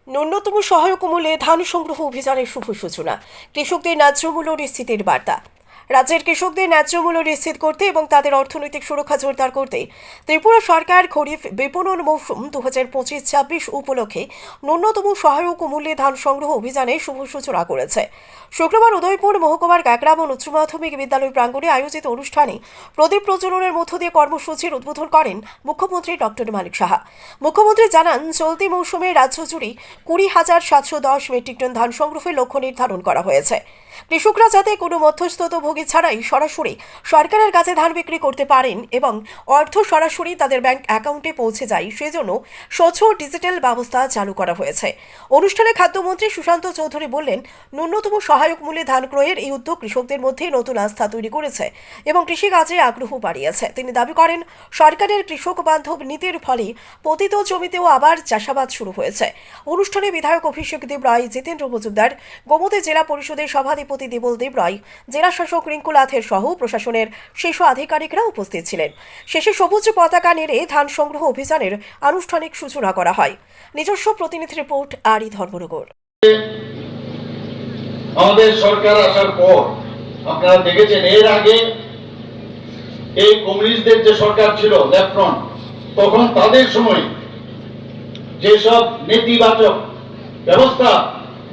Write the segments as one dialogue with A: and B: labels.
A: ন্যূনতম সহায়ক মূল্যে ধান সংগ্রহ অভিযানের শুভ সূচনা। কৃষকদের ন্যায্য মূল্য নিশ্চিতের বার্তা। রাজ্যের কৃষকদের ন্যায্য মূল্য নিশ্চিত করতে এবং তাদের অর্থনৈতিক সুরক্ষা জোরদার করতে ত্রিপুরা সরকার খরিফ বিপণন মৌসুম 2025-26 উপলক্ষে ন্যূনতম সহায়ক মূল্যে ধান সংগ্রহ অভিযানের শুভ সূচনা করেছে। শুক্রবার উদয়পুর মহকুমার কাকরামন উচ্চ মাধ্যমিক বিদ্যালয় প্রাঙ্গণে আয়োজিত অনুষ্ঠানে প্রদীপ প্রজ্বলনের মধ্য দিয়ে কর্মসূচির উদ্বোধন করেন মুখ্যমন্ত্রী ডক্টর মানিক সাহা। মুখ্যমন্ত্রী জানান, চলতি মৌসুমে রাজ্য জুড়ে 20,710 মেট্রিক টন ধান সংগ্রহের লক্ষ্য নির্ধারণ করা হয়েছে। কৃষকরা যাতে কোনো মধ্যস্থতাভোগী ছাড়াই সরাসরি সরকারের কাছে ধান বিক্রি করতে পারেন এবং অর্থ সরাসরি তাদের ব্যাংক অ্যাকাউন্টে পৌঁছে যায়, সেজন্য স্বচ্ছ ডিজিটাল ব্যবস্থা চালু করা হয়েছে। অনুষ্ঠানে খাদ্যমন্ত্রী সুশান্ত চৌধুরী বললেন, ন্যূনতম সহায়ক মূল্যে ধান ক্রয়ের এই উদ্যোগ কৃষকদের মধ্যে নতুন আস্থা তৈরি করেছে এবং কৃষিকাজে আগ্রহ বাড়িয়েছে। তিনি দাবি করেন, সরকারের কৃষক বান্ধব নীতির ফলে পতিত জমিতেও আবার চাষাবাদ শুরু হয়েছে। অনুষ্ঠানে বিধায়ক অভিষেক দেব রায়, জিতেন্দ্র মজুমদার, গোমতী জেলা পরিষদের সভাধিপতি দেবল দেব রায়, জেলা শাসক রিঙ্কু লাথের সহ প্রশাসনের শীর্ষ আধিকারিকরা উপস্থিত ছিলেন। শেষে সবুজ পতাকা নেড়ে ধান সংগ্রহ অভিযানের আনুষ্ঠানিক সূচনা করা হয়। নিজস্ব প্রতিনিধি রিপোর্ট আরি ধর্মনগর।
B: আমাদের সরকার আসার পর আপনারা দেখেছেন, এর আগে এই কমিউনিস্টদের যে সরকার ছিল লেফট ফ্রন্ট, তখন তাদের সময় যেসব নেতিবাচক ব্যবস্থা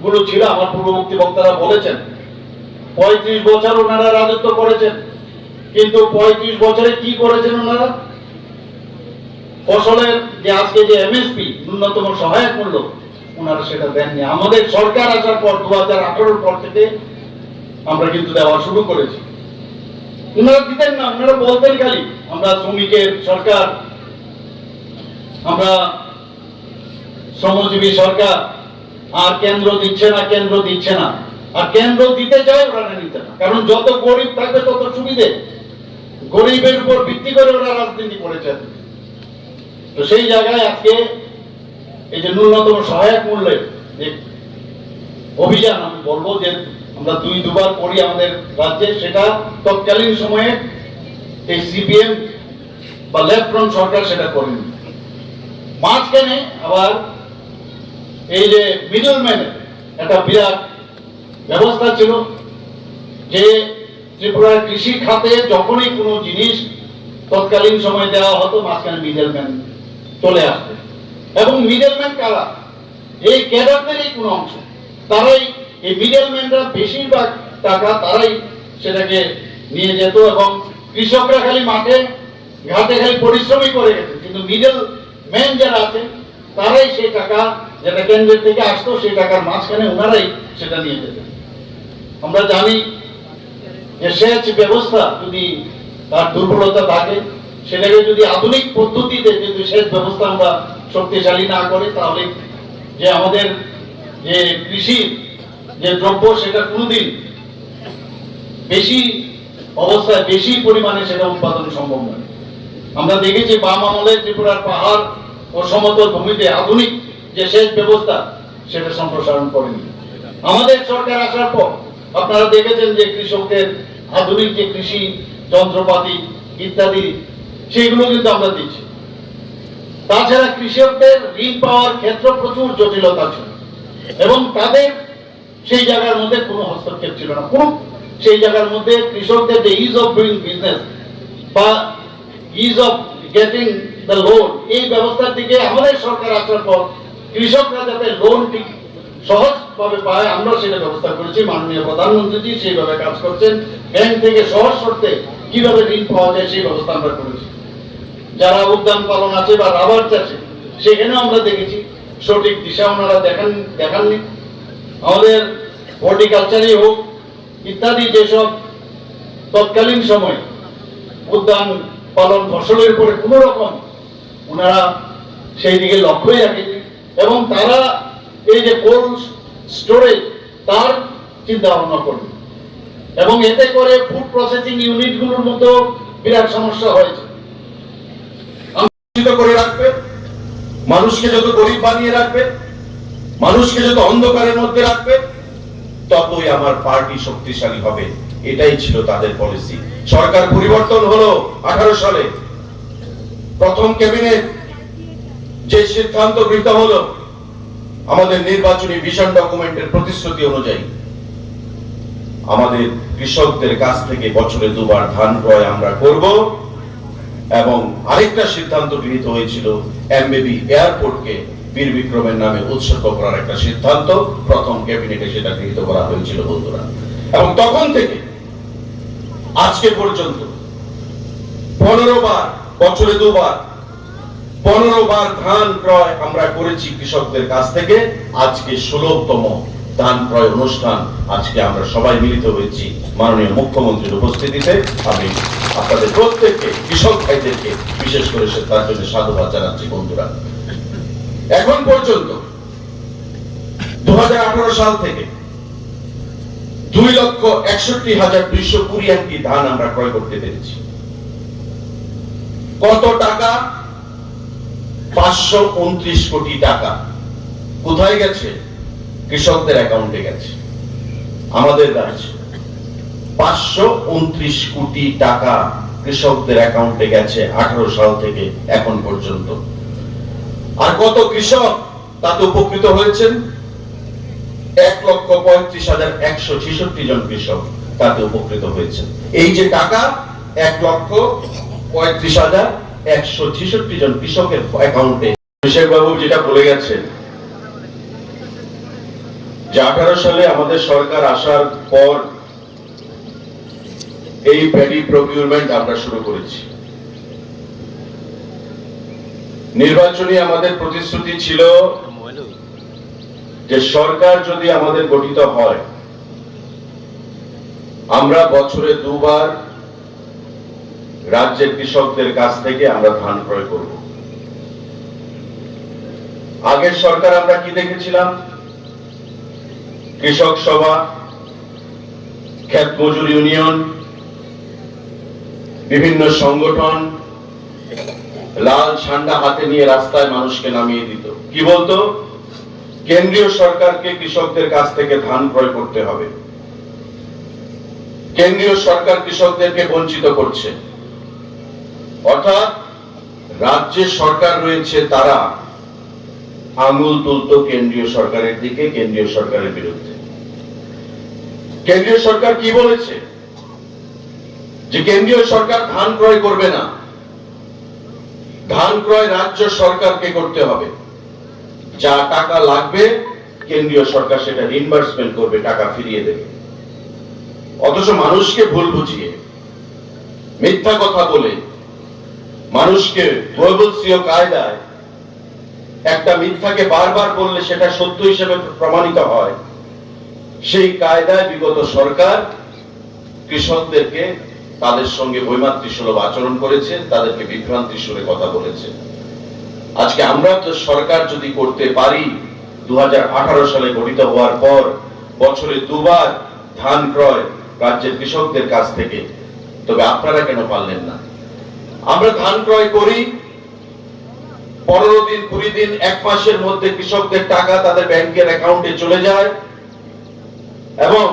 B: গুলো ছিল, আমার পূর্ববর্তী বক্তারা বলেছেন, 35 বছর ওনারা রাজত্ব করেছেন, কিন্তু 35 বছরে কি করেছেন ওনারা? ফসলের যে আজকে যে এমএসপি ন্যূনতম সহায়ক মূল্য, ওনারা সেটা দেননি। আমাদের সরকার আসার পর 2018 পর থেকে আমরা কিন্তু দেওয়া শুরু করেছি। ওনারা দিতেন না, ওনারা বলতেন খালি আমরা শ্রমিকের সরকার, আমরা শ্রমজীবী সরকার, আর কেন্দ্র দিচ্ছে না, কেন্দ্র দিচ্ছে না। আর কেন্দ্র দিতে চায়, ওরা নিতে না, কারণ যত গরিব থাকবে তত সুবিধে। গরিবের উপর ভিত্তি করে ওরা রাজনীতি করেছেন। তো সেই জায়গায় আজকে এই যে ন্যূনতম সহায়ক মূল্যের যে অভিযান, আমি বলবো যে আমরা দুবার করি আমাদের রাজ্যে, সেটা তৎকালীন সময়ে এই সিপিএম বা লেফট ফ্রন্ট সরকার সেটা করেনি। মাঝখানে আবার এই যে মিডলম্যানের একটা বিরাট ব্যবস্থা ছিল, যে ত্রিপুরার কৃষি খাতে যখনই কোনো জিনিস তৎকালীন সময় দেওয়া হতো, মাঝখানে মিডলম্যান চলে আসবে। এবং মিডলম্যান কারা? এই ক্যাডারদেরই কোনো অংশ, তারাই, এই মিডলম্যানরা বেশিরভাগ টাকা তারাই সেটাকে নিয়ে যেত এবং কৃষকরা খালি মাঠে ঘাটে খালি পরিশ্রমই করে গেছে, কিন্তু মিডল ম্যান যারা আছে তারাই সেই টাকা যেটা কেন্দ্রের থেকে আসতো, সেই টাকার মাঝখানে ওনারাই সেটা নিয়ে যেতেন। আমরা জানি যে সেচ ব্যবস্থা যদি তার দুর্বলতা থাকে, সেটাকে যদি আধুনিক পদ্ধতিতে যদি সেচ ব্যবস্থা আমরা শক্তিশালী না করে, তাহলে যে আমাদের যে কৃষির যে দ্রব্য সেটা কোনোদিন বেশি অবস্থায় বেশি পরিমাণে সেটা উৎপাদন সম্ভব নয়। আমরা দেখেছি বাম আমলে ত্রিপুরার পাহাড় ও সমতল ভূমিতে আধুনিক যে সেচ ব্যবস্থা সেটা সম্প্রসারণ করেনি। আমাদের সরকার আসার পর আপনারা দেখেছেন যে কৃষকদের আধুনিক যে কৃষি যন্ত্রপাতি ইত্যাদি সেগুলো কিন্তু আমরা দিচ্ছি। তাছাড়া কৃষকদের ঋণ পাওয়ার ক্ষেত্রে প্রচুর জটিলতা ছিল এবং তাদের সেই জায়গার মধ্যে কোনো হস্তক্ষেপ ছিল না। কোন সেই জায়গার মধ্যে কৃষকদের যে ইজ অফ ডুইং বিজনেস বা is of getting the loan, এই ব্যবস্থার দিকে আমাদের সরকার আসার পর কৃষকরা যাতে লোন ঠিক সহজভাবে পায়, আমরা সেটা ব্যবস্থা করেছি। মাননীয় প্রধানমন্ত্রী সেইভাবে কাজ করছেন। ব্যাংক থেকে সহজ শর্তে কিভাবে ঋণ পাওয়া যায় সেই ব্যবস্থা আমরা করেছি। যারা উদ্যান পালন আছে বা রাবার চাষে, সেখানেও আমরা দেখেছি সঠিক দিশা ওনারা দেখাননি। আমাদের হর্টিকালচারই হোক ইত্যাদি যেসব তৎকালীন সময় উদ্যান পালন ফসলের উপরে কোনো রকম ওনারা সেই দিকে লক্ষ্যই রাখেনি এবং তারা এই যে কোল্ড স্টোরেজ তার চিন্তা ভাবনা করবে এবং এতে করে ফুড প্রসেসিং ইউনিটগুলোর মতো বিরাট সমস্যা হয়েছে। করে রাখবে, মানুষকে যত গরিব বানিয়ে রাখবে, মানুষকে যত অন্ধকারের মধ্যে রাখবে, ততই আমার পার্টি শক্তিশালী হবে। এটাই ছিল তাদের পলিসি। সরকার পরিবর্তন হলো 18 সালে, প্রথম ক্যাবিনেট যে সিদ্ধান্ত গৃহীত হলো
C: আমাদের নির্বাচনী ভিশন ডকুমেন্টের প্রতিশ্রুতি অনুযায়ী আমাদের কৃষকদের কাছ থেকে বছরে 2 বার ধান ক্রয় আমরা করব এবং আরেকটা সিদ্ধান্ত গৃহীত হয়েছিল এমবিবি এয়ারপোর্টকে বীর বিক্রমের নামে উৎসর্গ করার একটা সিদ্ধান্ত প্রথম ক্যাবিনেটে সেটা গৃহীত করা হয়েছিল বন্ধুরা। এবং তখন থেকে আজকে পর্যন্ত 15 বার, বছরে 2 বার 15 বার ধান ক্রয় আমরা করেছি কৃষকদের কাছ থেকে। আজকে 16তম ধান ক্রয় অনুষ্ঠান আজকে আমরা সবাই মিলিত হয়েছি মাননীয় মুখ্যমন্ত্রীর উপস্থিতিতে। আমি আপনাদের প্রত্যেককে, কৃষক ভাইদেরকে বিশেষ করে তার জন্য সাধুবাদ জানাচ্ছি বন্ধুরা। এখন পর্যন্ত 2018 সাল থেকে 2,61,220 আংটি ধান আমরা ক্রয় করতে পেরেছি। কত টাকা? 529 কোটি টাকা। কোথায় গেছে? কৃষকদের অ্যাকাউন্টে গেছে। আমাদের রাজ্যে 529 কোটি টাকা কৃষকদের অ্যাকাউন্টে গেছে 18 সাল থেকে এখন পর্যন্ত। আর কত কৃষক তাতে উপকৃত হয়েছেন? 1,35,166 জন কৃষক তাতে উপকৃত হয়েছেন। এই যে টাকা 1,35,166 জন কৃষকের অ্যাকাউন্টে। অভিষেক বাবু যেটা বলে গেছেন যে 18 সালে আমাদের সরকার আসার পর এই প্যাডি প্রকিউরমেন্ট আমরা শুরু করেছি। নির্বাচনী আমাদের প্রতিশ্রুতি ছিল যে সরকার যদি আমাদের গঠিত হয় আমরা বছরে 2 বার রাজ্যের কৃষকদের কাছ থেকে আমরা ধান ক্রয় করব। আগের সরকার আমরা কি দেখেছিলাম? কৃষক সভা, ক্ষেত মজুর ইউনিয়ন, বিভিন্ন সংগঠন লাল ঝান্ডা হাতে নিয়ে রাস্তায় মানুষকে নামিয়ে দিত। কি বলতো? কেন্দ্রীয় সরকারকে কৃষকদের কাছ থেকে ধান ক্রয় করতে হবে। কেন্দ্রীয় সরকার কৃষকদেরকে বঞ্চিত করছে। অর্থাৎ রাজ্যের সরকার রয়েছে তারা আঙুল তুলতো কেন্দ্রীয় সরকারের দিকে, কেন্দ্রীয় সরকারের বিরুদ্ধে। কেন্দ্রীয় সরকার কি বলেছে? যে কেন্দ্রীয় সরকার ধান ক্রয় করবে না, ধান ক্রয় রাজ্য সরকারকে করতে হবে। যা টাকা লাগবে কেন্দ্রীয় সরকার সেটা রিইম্বার্সমেন্ট করবে, টাকা ফিরিয়ে দেবে। অথচ মানুষকে ভুল বুঝিয়ে, মিথ্যা কথা বলে, মানুষকে বৈবলসীয় কায়দায় একটা মিথ্যাকে বারবার বললে সেটা সত্য হিসেবে প্রমাণিত হয়, সেই কায়দায় বিগত সরকার কৃষকদেরকে তাদের সঙ্গে বৈমাতৃসুলভ আচরণ করেছে, তাদেরকে বিভ্রান্তি সুরে কথা বলেছে। আজকে আমরা তো সরকার যদি করতে পারি 2018 সালে গঠিত হওয়ার পর বছরে 2 বার ধান ক্রয় রাজ্যের কৃষকদের কাছ থেকে, তবে আপনারা কেন পারলেন না? আমরা ধান ক্রয় করি, 15 দিন, 20 দিন, 1 মাসের মধ্যে কৃষকদের টাকা তাদের ব্যাংকের অ্যাকাউন্টে চলে যায় এবং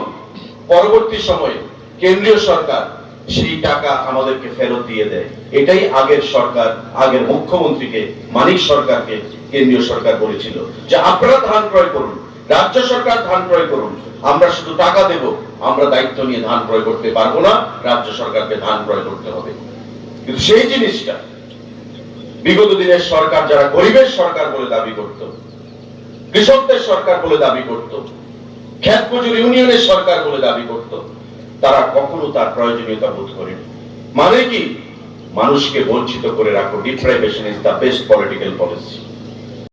C: পরবর্তী সময়ে কেন্দ্রীয় সরকার সেই টাকা আমাদেরকে ফেরত দিয়ে দেয়। এটাই আগের সরকার, আগের মুখ্যমন্ত্রীকে, মানিক সরকারকে কেন্দ্রীয় সরকার বলেছিল যে আপনারা ধান ক্রয় করুন, রাজ্য সরকার ধান ক্রয় করুন, আমরা শুধু টাকা দেব, আমরা দায়িত্ব নিয়ে ধান ক্রয় করতে পারবো না, রাজ্য সরকারকে ধান ক্রয় করতে হবে। কিন্তু সেই জিনিসটা বিগত দিনের সরকার, যারা গরিবের সরকার বলে দাবি করত, কৃষকদের সরকার বলে দাবি করত, ক্ষেত মজুর ইউনিয়নের সরকার বলে দাবি করত, তারা কখনো তার প্রয়োজনীয়তা বোধ করেনি। মানে কি? মানুষকে বঞ্চিত করে রাখো। Deprivation is the best political policy.